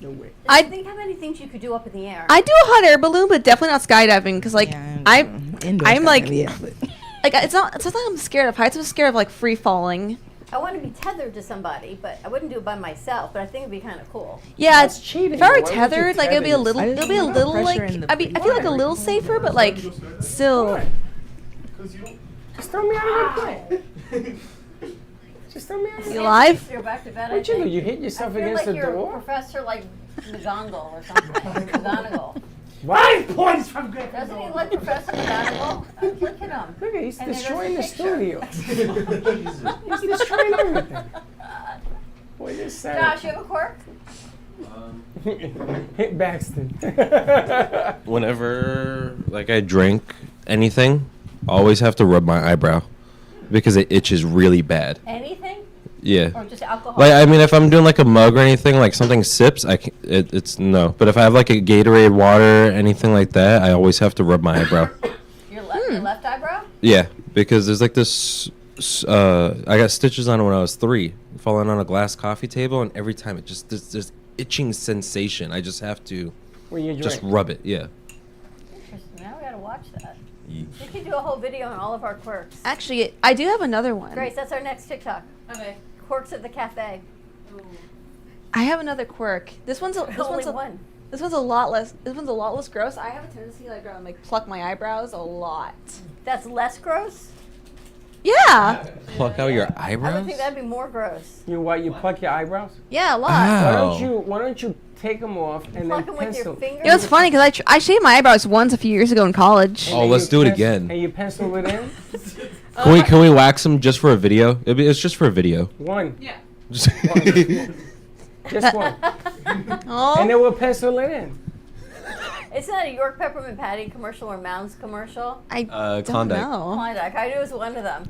No way. I think how many things you could do up in the air. I do a hot air balloon, but definitely not skydiving because like I'm like it's not like I'm scared of heights. I'm scared of like free falling. I want to be tethered to somebody, but I wouldn't do it by myself. But I think it'd be kind of cool. Yeah, That's cheating. if I were Why would you tethered, like it'll be a tether little, yourself? it'll be a little like pressure in the I feel like a little safer, but like still. Just throw me out of the plane. Just throw me out of the You plane. alive? You're back to bed. What you do? You hit yourself I feel against like the you're door? Professor like McGonagall or something. McGonagall. What? 5 points from Gryffindor. Doesn't he like Professor McGonagall? Look at him. Look at he's And there goes destroying the picture. studio. He's destroying everything. Boy, this Josh, you have a quirk? Hit Baxton. Whenever like I drink anything, I always have to rub my eyebrow because it itches really bad. Anything? Yeah. Or just alcohol? Like I mean, if I'm doing like a mug or anything, like something sips, it's no. But if I have like a Gatorade water, anything like that, I always have to rub my eyebrow. Your left eyebrow? Yeah, because there's like this. I got stitches on it when I was 3, falling on a glass coffee table, and every time it just there's this itching sensation. I just have to When you just drink. rub it. Yeah. Interesting. Now we gotta watch that. We could do a whole video on all of our quirks. Actually, I do have another one. Grace, that's our next TikTok. Okay. Quirks at the cafe. I have another quirk. This one's a one. This one's a lot less. This one's a lot less gross. I have a tendency to like pluck my eyebrows a lot. That's less gross? Yeah. Pluck out your I would eyebrows? think that'd be more gross. You what? You pluck your eyebrows? Yeah, a lot. Why don't you take them off and Pluck then 'em with your pencil? fingers? You know, it's funny because I shaved my eyebrows once a few years ago in college. Oh, let's do it again. And you pencil it in? Can we wax them just for a video? It's just for a video. One. Yeah. Just Just one. Oh. And then we'll pencil it in. It's not a York Peppermint Patty commercial or Mounds commercial. I don't Klondike. know. Klondike. I knew it was one of them.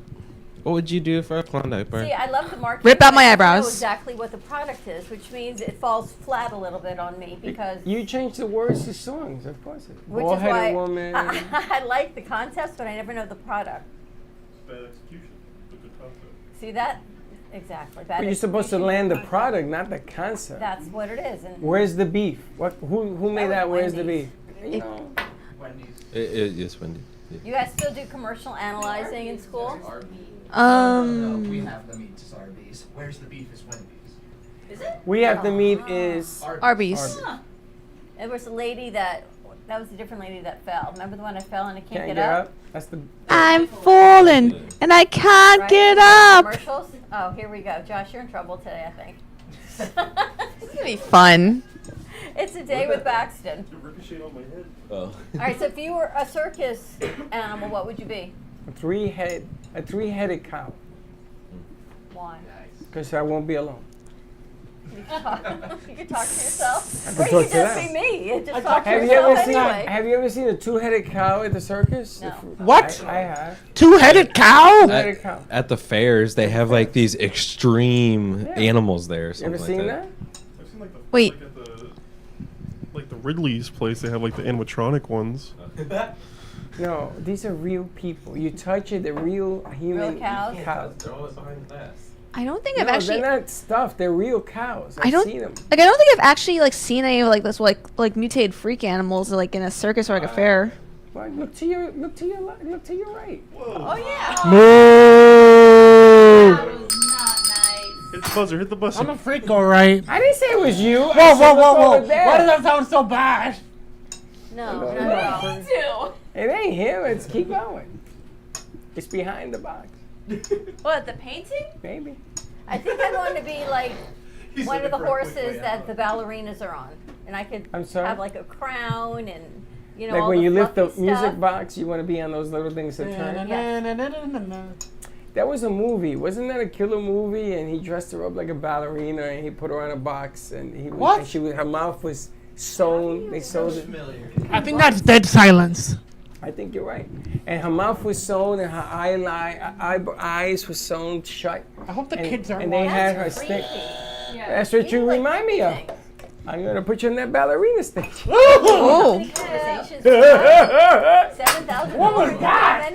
What would you do for a Klondike bar? See, I love the marketing. Rip out my but I eyebrows. know exactly what the product is, which means it falls flat a little bit on me because. You change the words to songs, of course. Which is Bald-headed why woman. I like the concept, but I never know the product. Bad execution. Good concept. See that? Exactly. But you're supposed to land the product, not the concept. That's what it is. And Where's the beef? What? Who made that? Where's the beef? Wendy's. Wendy's. Yes, Wendy. You guys still do commercial analyzing in school? No, we have the meat is Arby's. Where's the beef is Wendy's. Is it? We have the meat is Arby's. There was a lady that was a different lady that fell. Remember the one I fell and I can't Can't get up? That's the. I'm falling and I can't Right? get up. Commercials? Oh, here we go. Josh, you're in trouble today, I think. This is gonna be fun. It's a day with Baxton. Ricochet on my head. Oh. All right, so if you were a circus animal, what would you be? A three-headed cow. Why? Because I won't be alone. You can talk to yourself. I Or can you talk can to just that. be me and just talk to Have you yourself ever seen? anyway. Have you ever seen a two-headed cow at the circus? No. What? I have. Two-headed cow? Two-headed cow. At the fairs, they have like these extreme animals there. Or You something ever like seen that. that? I've seen like the Wait. like the Ridley's place. They have like the animatronic ones. No, these are real people. You touch it, they're real human cows? They're always behind glass. I don't think No, I've actually. they're not stuffed. They're real cows. I I've don't seen them. like. I don't think I've actually like seen any of like this like mutated freak animals like in a circus or like a fair. Well, look to your right. Oh, yeah. Moo! That was not nice. Hit the buzzer. Hit the buzzer. I'm a freak, all right. I didn't say it was you. Whoa, I said whoa, look whoa, whoa. over there. Why does that sound so bad? No, No, no, no. no. It ain't him. It's keep going. It's behind the box. What, the painting? Maybe. I think I want to be like He's one of the looking for a quick horses way that out. the ballerinas are on. And I could I'm sorry? have like a crown and, you know, Like all when the you lift the fluffy music stuff. box, you want to be on those little things that turn. Yes. That was a movie. Wasn't that a killer movie? And he dressed her up like a ballerina and he put her on a box and he was, What? and she was, her mouth was sewn. They sewed it. I think that's dead silence. I think you're right. And her mouth was sewn and her eyes were sewn shut. I hope the and, kids aren't And they watching. had her stick. That's what you remind me of. I'm gonna put you on that ballerina stage. Oh. 7,000. What was that?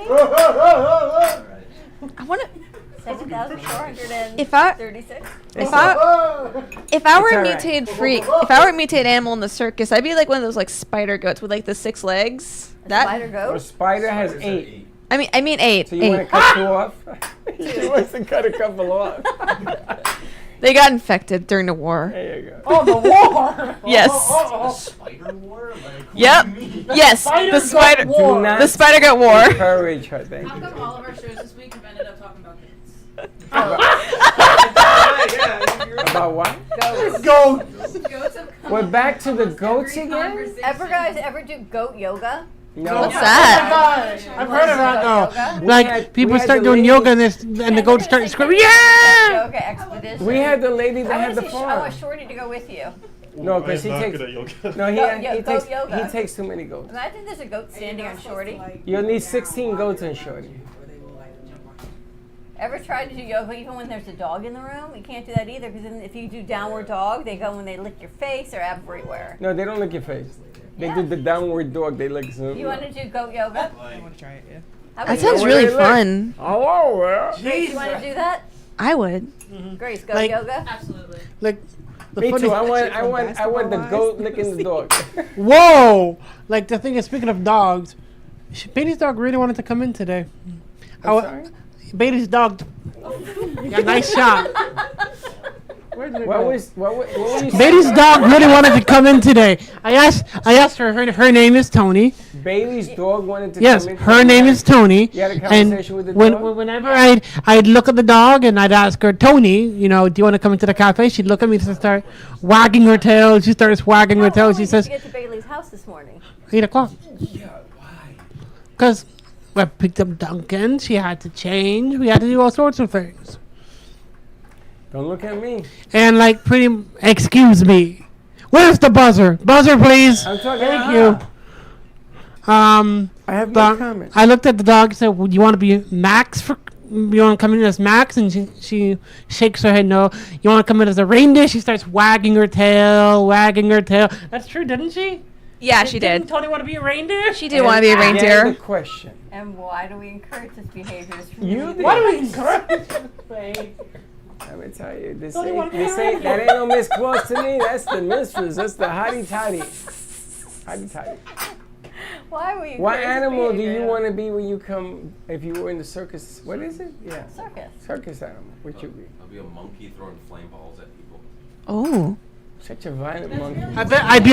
I want to. 7,436. If I were It's a all right. mutated freak, if I were a mutated animal in the circus, I'd be like one of those like spider goats with like the 6 legs. Spider A goat? spider has 8. I mean 8. So you want to cut 2 off? She wants to cut a couple off. They got infected during the war. There you go. Oh, the war! Yes. Spider war? Like, Yep. Yes. The spider. Do not The spider goat war. encourage her. Thank How you. come all of our shows this week have ended up talking about kids? About what? Goats. Goat. Goats have come We're up back in to the almost goats every again? conversation. Ever do goat yoga? No. What's that? I've heard of that though. We Like had- people we had start the doing lady- yoga and the goats start screaming, yeah! Yoga expedition. We had the lady that I had want the to see. I farm. want Shorty to go with you. No, because he I'm not takes. good at yoga. No, Goat yoga. he takes too many goats. Imagine there's a goat standing on Shorty. You'll need 16 goats on Shorty. Ever tried to do yoga even when there's a dog in the room? You can't do that either because if you do downward dog, they go and they lick your face. They're everywhere. No, they don't lick your face. They do the downward dog. They lick some. You want to do goat yoga? I want to try it. Yeah. That sounds really fun. Hello, Grace, you want to do that? I would. Grace, goat Like- yoga? Absolutely. Like, the Me funny- too. I want the goat licking the dog. Whoa! Like the thing is, speaking of dogs, Beatty's dog really wanted to come in today. I'm sorry? Beatty's dog. Yeah, nice shot. What was you Beatty's dog really wanted to come in today. I asked her. Her name is Tony. Bailey's dog wanted to Yes, come in. her name is Tony. You had a And conversation with the dog? whenever I'd look at the dog and I'd ask her, Tony, you know, do you want to come into the cafe? She'd look at me and start wagging her tail. She starts wagging her tail. She says, How did you get to Bailey's house this morning? 8 o'clock. Yeah, why? Because we picked up Duncan. She had to change. We had to do all sorts of things. Don't look at me. And like, excuse me. Where's the buzzer? Buzzer, please. I'm talking Thank to you. her. I have no comment. I looked at the dog and said, well, you want to be Max for? You want to come in as Max? And she shakes her head no. You want to come in as a reindeer? She starts wagging her tail, wagging her tail. That's true, didn't she? Yeah, she did. Didn't Tony want to be a reindeer? She did want to be a Again, reindeer. the question. And why do we encourage this behavior? This You really did. Why do we encourage? Let me tell you, this Tony ain't, wanna be this a ain't, that ain't no Miss Claus to me. That's the mistress. That's the hottie toddy. Hottie toddy. Why were you? What encourage this animal do behavior? you want to be when you come? If you were in the circus, what is it? Yeah. Circus. Circus animal. What you be? I'll be a monkey throwing flame balls at people. Oh. Such a violent monkey. I bet I'd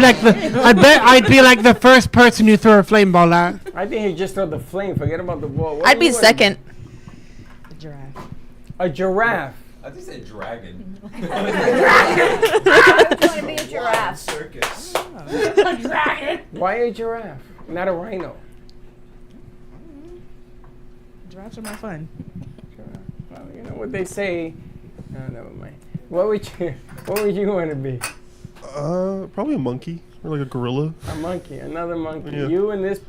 be like the first person you throw a flame ball at. I think he just throw the flame. Forget about the ball. What I'd do be you wanna second. A giraffe. A giraffe. I think say dragon. I want to be a giraffe. Circus. A dragon. Why a giraffe? Not a rhino. Giraffes are more fun. Well, you know what they say. No, never mind. What would you want to be? Probably a monkey or like a gorilla. A monkey, another monkey. Yeah. You and this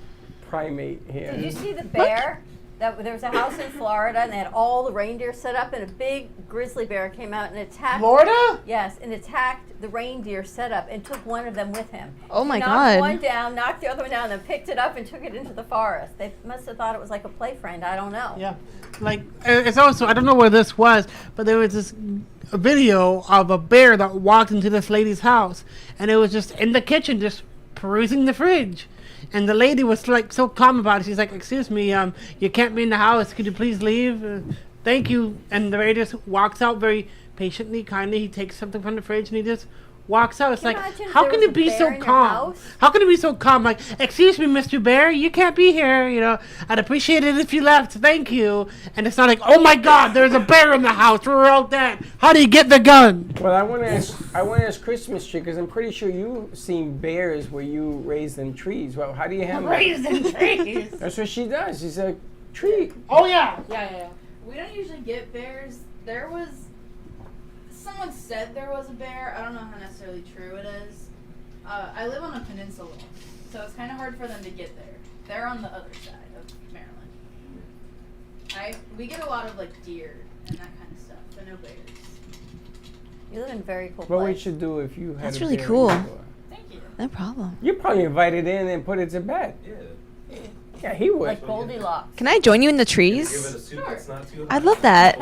primate here. Did you see the bear? There was a house in Florida, and they had all the reindeer set up, and a big grizzly bear came out and attacked. Florida? Yes, and attacked the reindeer set up and took one of them with him. Oh my Knocked God. one down, knocked the other one down, then picked it up and took it into the forest. They must have thought it was like a play friend. I don't know. Yeah, like it's also, I don't know where this was, but there was this a video of a bear that walked into this lady's house, and it was just in the kitchen, just perusing the fridge. And the lady was like so calm about it. She's like, "Excuse me, you can't be in the house. Could you please leave? Thank you." And the bear just walks out very patiently, kindly. He takes something from the fridge and he just walks out. It's Can you like, imagine if how there can was you a be bear so in your calm? house? How can you be so calm? Like, excuse me, Mr. Bear, you can't be here. You know, I'd appreciate it if you left. Thank you. And it's not like, oh my God, there's a bear in the house. We're all dead. How do you get the gun? Well, I want to ask Christmas tree because I'm pretty sure you've seen bears where you raise them trees. Well, how do you handle Raise them trees. That's what she does. She's a tree. Oh yeah. Yeah. We don't usually get bears. Someone said there was a bear. I don't know how necessarily true it is. I live on a peninsula, so it's kind of hard for them to get there. They're on the other side of Maryland. We get a lot of like deer and that kind of stuff, but no bears. You live in a very cool What place. would you do if you had That's a really bear cool. in your door? Thank you. No problem. You probably invite it in and put it to bed. Yeah. Yeah, he would. Like Goldilocks. Can I join you in the Give it trees? a suit that's not too I'd hot. love that.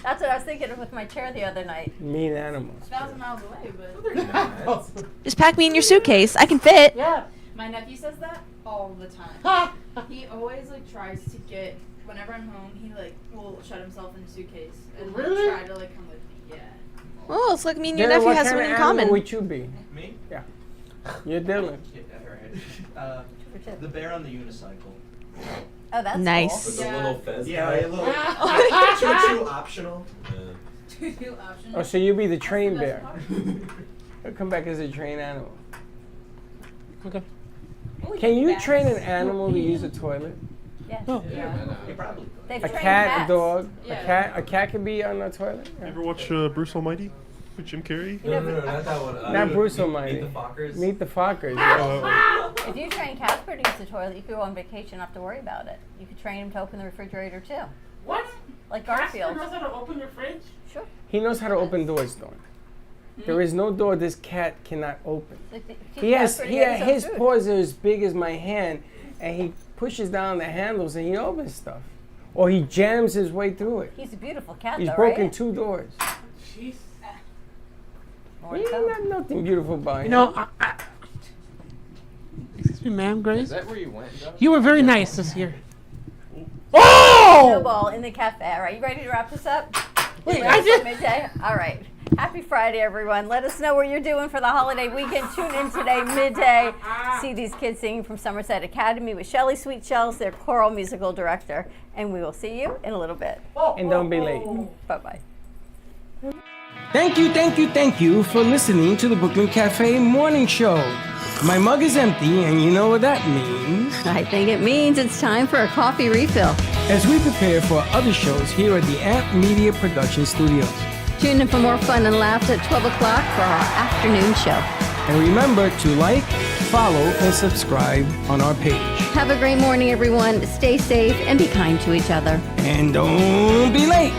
That's what I was thinking of with my chair the other night. Mean animals. 1,000 miles away, but Just pack me in your suitcase. I can fit. Yeah. my nephew says that all the time. He always like tries to get. Whenever I'm home, he like will shut himself in a suitcase and like, Really? try to like come with me. Yeah. Oh, it's like me and your Dylan, nephew what has kind something of in animal common. would you be? Me? Yeah. You're Dylan. Yeah, right. The bear on the unicycle. Oh, that's Nice. With cool. the little fez. Yeah, a little choo-choo optional. Two options. Oh, so you'd be the train That's the bear. best He'll come back as a trained animal. Okay. Can you train an animal to use a toilet? Yes. Oh. You probably could. They've A trained cat, cats. a dog, Yeah. a cat can be on a toilet. You ever watch Bruce Almighty? With Jim Carrey? No, not that one. Not Bruce Almighty. Meet the Fockers. Meet the Fockers. Yeah. If you train Casper to use the toilet, you could go on vacation, not have to worry about it. You could train him to open the refrigerator too. What? Like Garfield. Casper knows how to open your fridge? Sure. He knows how to open doors, Dawn. There is no door this cat cannot open. Like His paws are as big as my hand, and he pushes down the handles and he opens stuff. Or he jams his way through it. He's a beautiful cat, He's though, broken right? 2 doors. Jeez. He ain't got nothing beautiful about him. You know, excuse me, ma'am, Grace. Is that where you went, Doug? You were very nice this year. Snowball in the cafe. All right, you ready to wrap this up? Wait, Ready I for did. midday. All right. Happy Friday, everyone. Let us know what you're doing for the holiday weekend. Tune in today, midday. See these kids singing from Somerset Academy with Shelley Sweet Shells, their choral musical director. And we will see you in a little bit. And don't be late. Bye-bye. Thank you for listening to the Brooklyn Cafe Morning Show. My mug is empty, and you know what that means. I think it means it's time for a coffee refill. As we prepare for other shows here at the Amp Media Production Studios. Tune in for more fun and laughs at 12 o'clock for our afternoon show. And remember to like, follow, and subscribe on our page. Have a great morning, everyone. Stay safe and be kind to each other. And don't be late.